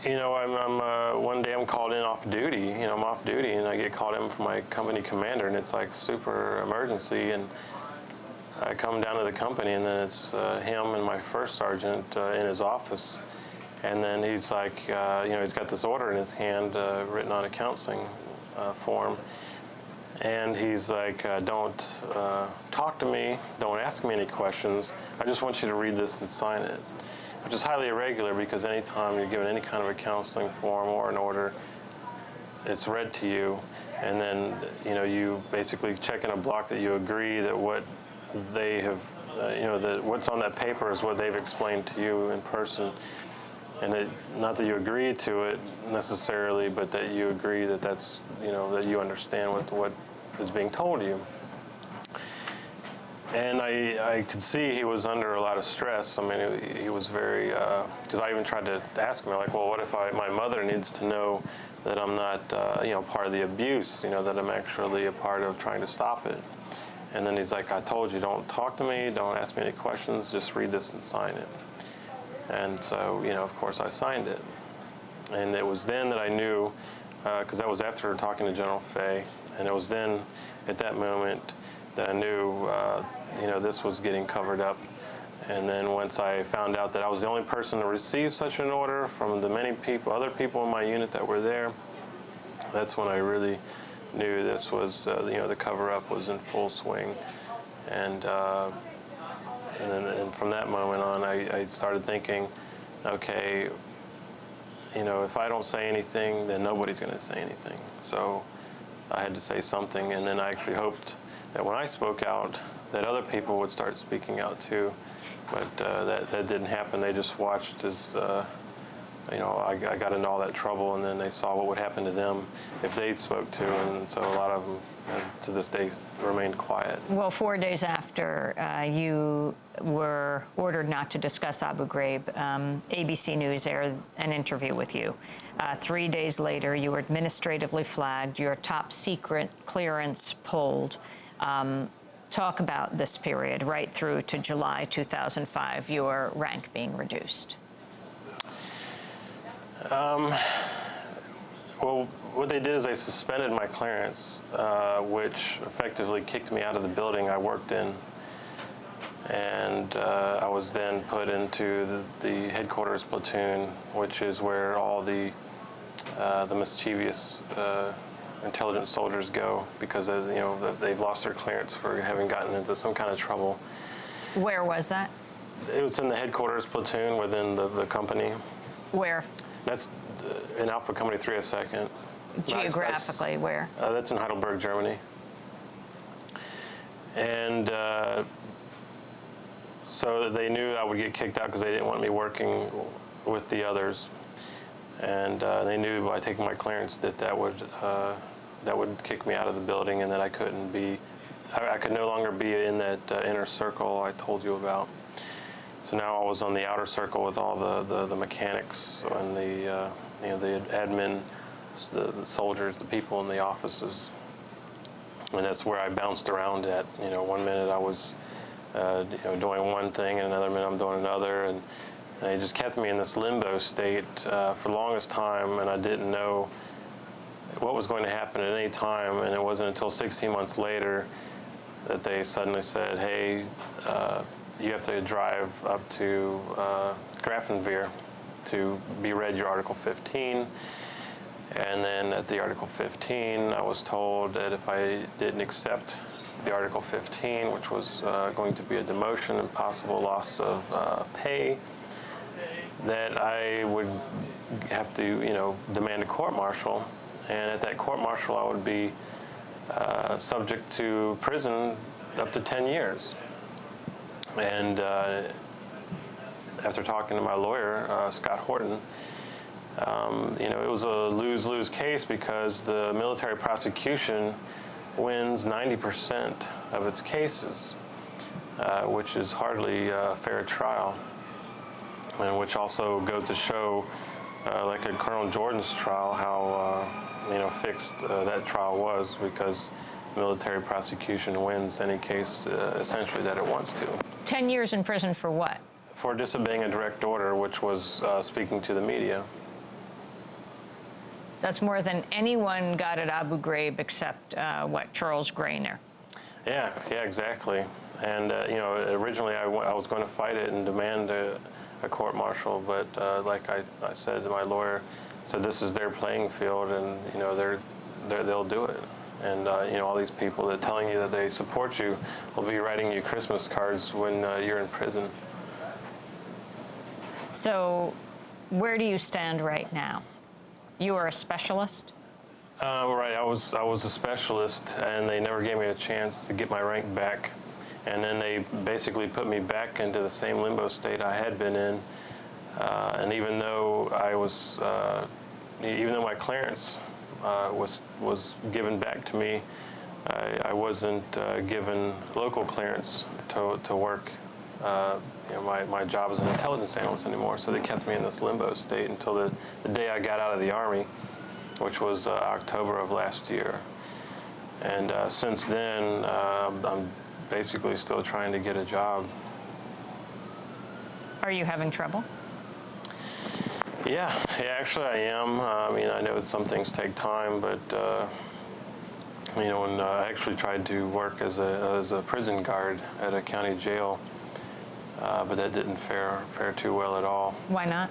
You know, one day I'm called in off duty. You know, I'm off duty, and I get called in from my company commander, and it's like super emergency. And I come down to the company, and then it's him and my first sergeant in his office. And then he's like, you know, he's got this order in his hand written on a counseling form. And he's like, don't talk to me, don't ask me any questions. I just want you to read this and sign it. Which is highly irregular, because anytime you're given any kind of a counseling form or an order, it's read to you, and then, you know, you basically check in a block that you agree that what they have, you know, that what's on that paper is what they've explained to you in person. And that, not that you agree to it necessarily, but that you agree that that's, you know, that you understand what is being told you. And I could see he was under a lot of stress. I mean, he was very, because I even tried to ask him, like, well, what if my mother needs to know that I'm not, you know, part of the abuse, you know, that I'm actually a part of trying to stop it. And then he's like, I told you, don't talk to me, don't ask me any questions, just read this and sign it. And so, you know, of course I signed it. And it was then that I knew, because that was after talking to General Fay, and it was then, at that moment, that I knew, you know, this was getting covered up. And then once I found out that I was the only person to receive such an order from the many people, other people in my unit that were there, that's when I really knew this was, you know, the cover-up was in full swing. And from that moment on, I started thinking, okay, you know, if I don't say anything, then nobody's going to say anything. So I had to say something, and then I actually hoped that when I spoke out, that other people would start speaking out too. But that didn't happen. They just watched as, you know, I got into all that trouble, and then they saw what would happen to them if they spoke too. And so a lot of them, to this day, remained quiet. Well, 4 days after you were ordered not to discuss Abu Ghraib, ABC News aired an interview with you. 3 days later, you were administratively flagged, your top secret clearance pulled. Talk about this period right through to July 2005, your rank being reduced. Well, what they did is they suspended my clearance, which effectively kicked me out of the building I worked in. And I was then put into the headquarters platoon, which is where all the mischievous intelligent soldiers go, because you know, they've lost their clearance for having gotten into some kind of trouble. Where was that? It was in the headquarters platoon within the company. Where? That's in Alpha Company 302nd. Geographically, where? That's in Heidelberg, Germany. And so they knew I would get kicked out because they didn't want me working with the others. And they knew by taking my clearance that would kick me out of the building, and that I couldn't be, I could no longer be in that inner circle I told you about. So now I was on the outer circle with all the mechanics and the you know, the admin, the soldiers, the people in the offices, and that's where I bounced around at. You know, one minute I was you know, doing one thing, and another minute I'm doing another, and they just kept me in this limbo state for the longest time, and I didn't know what was going to happen at any time. And it wasn't until 16 months later that they suddenly said, hey, you have to drive up to Grafenwehr to be read your Article 15. And then at the Article 15, I was told that if I didn't accept the Article 15, which was going to be a demotion and possible loss of pay, that I would have to, you know, demand a court-martial. And at that court-martial, I would be subject to prison up to 10 years. And after talking to my lawyer, Scott Horton, you know, it was a lose-lose case, because the military prosecution wins 90% of its cases, which is hardly a fair trial, and which also goes to show, like at Colonel Jordan's trial, how you know, fixed that trial was, because military prosecution wins any case essentially that it wants to. 10 years in prison for what? For disobeying a direct order, which was speaking to the media. That's more than anyone got at Abu Ghraib except, Charles Grainer? Yeah, exactly. And, you know, originally I was going to fight it and demand a court-martial, but like I said, my lawyer said this is their playing field, and, you know, they'll do it. And, you know, all these people that telling you that they support you will be writing you Christmas cards when you're in prison. So where do you stand right now? You are a specialist? Right, I was a specialist, and they never gave me a chance to get my rank back. And then they basically put me back into the same limbo state I had been in. And even though even though my clearance was given back to me, I wasn't given local clearance to work. You know, my job as an intelligence analyst anymore, so they kept me in this limbo state until the day I got out of the Army, which was October of last year. And since then, I'm basically still trying to get a job. Are you having trouble? Yeah, actually I am. I mean, I know some things take time, but you know, when I actually tried to work as a prison guard at a county jail, but that didn't fare too well at all. Why not?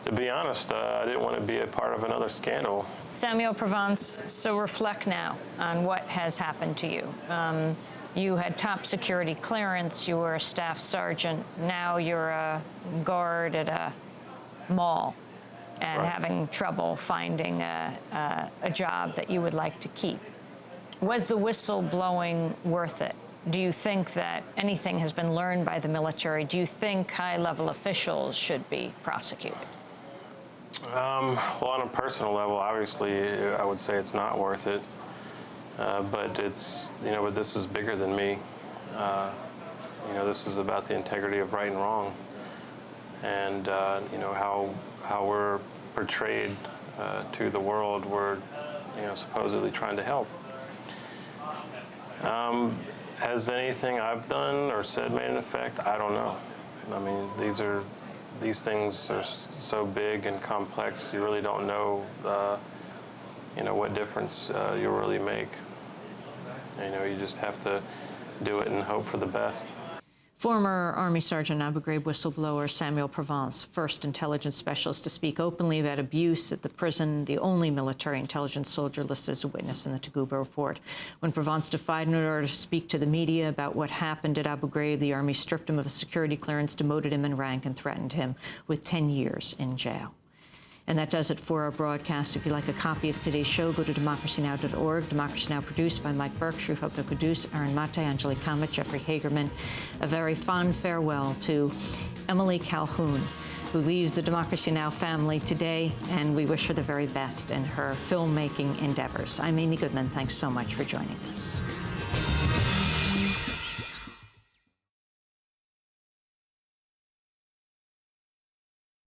To be honest, I didn't want to be a part of another scandal. Samuel Provance, so reflect now on what has happened to you. You had top security clearance, you were a staff sergeant, now you're a guard at a mall and having trouble finding a job that you would like to keep. Was the whistleblowing worth it? Do you think that anything has been learned by the military? Do you think high-level officials should be prosecuted? Well, on a personal level, obviously, I would say it's not worth it. But it's, you know, but this is bigger than me. You know, this is about the integrity of right and wrong, and you know, how we're portrayed to the world. We're, you know, supposedly trying to help. Has anything I've done or said made an effect? I don't know. I mean, these things are so big and complex. You really don't know, you know, what difference you'll really make. You know, you just have to do it and hope for the best. Former Army Sergeant Abu Ghraib whistleblower Samuel Provance, first intelligence specialist to speak openly about abuse at the prison, the only military intelligence soldier listed as a witness in the Taguba report. When Provance defied an order to speak to the media about what happened at Abu Ghraib, the Army stripped him of a security clearance, demoted him in rank, and threatened him with 10 years in jail. And that does it for our broadcast. If you'd like a copy of today's show, go to democracynow.org. Democracy Now! Produced by Mike Burke, Shruf Kudus, Aaron Mate, Angelique Kamet, Jeffrey Hagerman. A very fond farewell to Emily Calhoun, who leaves the Democracy Now! Family today, and we wish her the very best in her filmmaking endeavors. I'm Amy Goodman. Thanks so much for joining us.